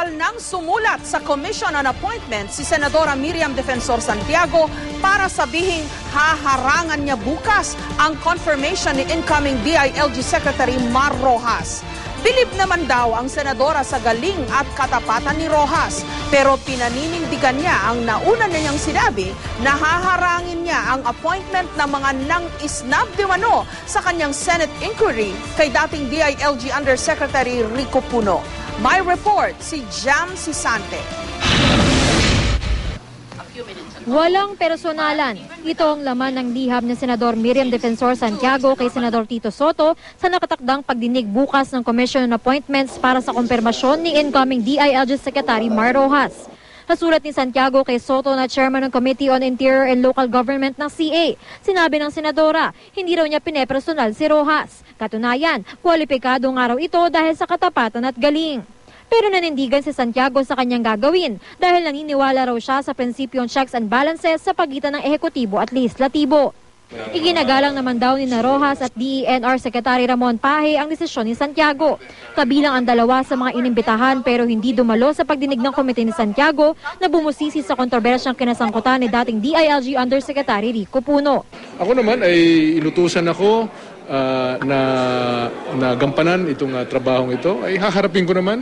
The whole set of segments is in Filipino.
Opisyal nang sumulat sa Commission on Appointments si Senadora Miriam Defensor Santiago para sabihing haharangan niya bukas ang confirmation ni incoming DILG Secretary Mar Rojas. Bilib naman daw ang senadora sa galing at katapatan ni Rojas, pero pinaninindigan niya ang nauna niyang sinabi na haharangin niya ang appointment ng mga nang-isnab di mano sa kanyang Senate inquiry kay dating DILG Undersecretary Rico Puno. My report, si Jam Sisante. Walang personalan. Ito ang laman ng liham ni Senador Miriam Defensor Santiago kay Senador Tito Soto sa nakatakdang pagdinig bukas ng Commission on Appointments para sa kumpirmasyon ni incoming DILG Secretary Mar Rojas. Nasulat ni Santiago kay Soto na chairman ng Committee on Interior and Local Government ng CA. Sinabi ng senadora, hindi raw niya pinepersonal si Rojas. Katunayan, kwalipikado nga raw ito dahil sa katapatan at galing. Pero nanindigan si Santiago sa kanyang gagawin dahil naniniwala raw siya sa prinsipyong checks and balances sa pagitan ng ehekutibo at lehislatibo. Iginagalang naman daw ni Rojas at DENR Secretary Ramon Pahe ang desisyon ni Santiago. Kabilang ang dalawa sa mga inimbitahan pero hindi dumalo sa pagdinig ng komite ni Santiago na bumusisi sa kontrobersyang kinasangkutan ni dating DILG Undersecretary Rico Puno. Ako naman ay inutusan ako na gampanan itong trabahong ito, ay haharapin ko naman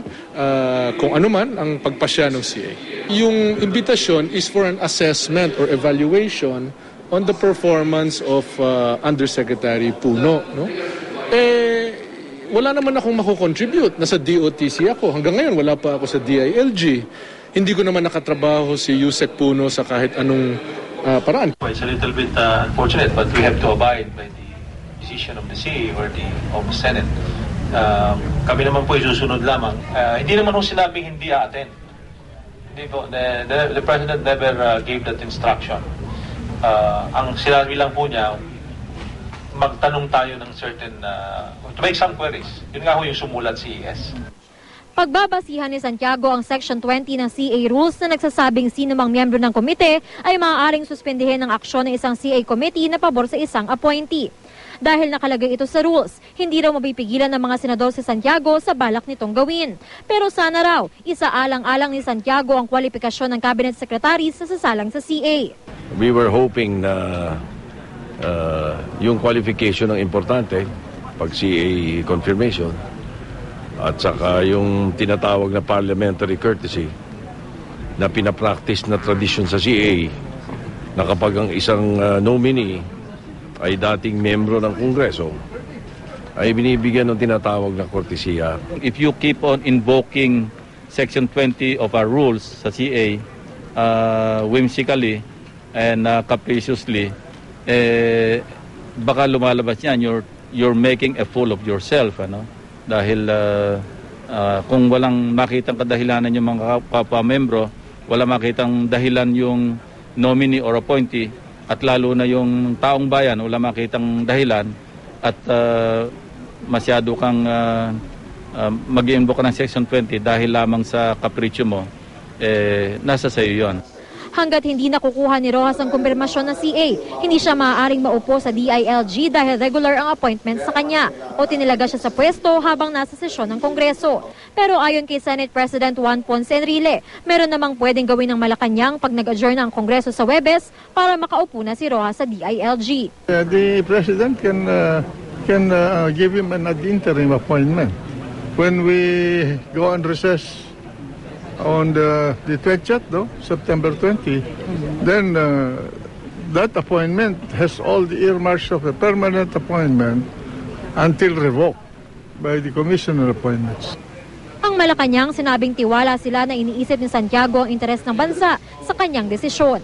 kung ano man ang pagpasya ng CA. Yung invitation is for an assessment or evaluation on the performance of Undersecretary Puno. No? Wala naman akong makukontribute. Nasa DOTC ako. Hanggang ngayon, wala pa ako sa DILG. Hindi ko naman nakatrabaho si Yusek Puno sa kahit anong paraan. It's a little bit unfortunate, but we have to abide by the decision of the CA or of the Senate. Kami naman po isusunod lamang. Hindi naman po sinabing hindi a-attend. Hindi po. The President never gave that instruction. Ang sinabi lang po niya, magtanong tayo ng certain, to make some queries. Yun nga po yung sumulat CES. Pagbabasihan ni Santiago ang Section 20 ng CA Rules na nagsasabing sino mang miyembro ng komite ay maaaring suspendihin ng aksyon ng isang CA committee na pabor sa isang appointee. Dahil nakalagay ito sa rules, hindi raw mapipigilan ng mga senador si Santiago sa balak nitong gawin. Pero sana raw, isaalang-alang ni Santiago ang kwalifikasyon ng cabinet secretary sa sasalang sa CA. We were hoping na yung qualification ng importante pag CA confirmation at saka yung tinatawag na parliamentary courtesy na pinapractice na tradition sa CA na kapag ang isang nominee ay dating membro ng Kongreso, ay binibigyan ng tinatawag na kortesiya. If you keep on invoking Section 20 of our rules sa CA, whimsically and capriciously, baka lumalabas yan, you're making a fool of yourself. Ano? Dahil kung walang makitang kadahilanan yung mga kapwa-membro, wala makitang dahilan yung nominee or appointee, at lalo na yung taong bayan, wala makitang dahilan at masyado kang mag-invoke ng Section 20 dahil lamang sa kapritsyo mo, nasa sayo yon. Hanggat hindi nakukuha ni Rojas ang kumpirmasyon ng CA, hindi siya maaaring maupo sa DILG dahil regular ang appointment sa kanya o tinilaga siya sa pwesto habang nasa sesyon ng Kongreso. Pero ayon kay Senate President Juan Ponce Enrile, meron namang pwedeng gawin ng Malacanang pag nag-adjourn ang Kongreso sa Huwebes para makaupo na si Rojas sa DILG. The President can give him an ad interim appointment. When we go on recess on the 20th, September 20, then that appointment has all the earmarks of a permanent appointment until revoked by the Commissioner Appointments. Ang Malacanang sinabing tiwala sila na iniisip ni Santiago ang interes ng bansa sa kanyang desisyon.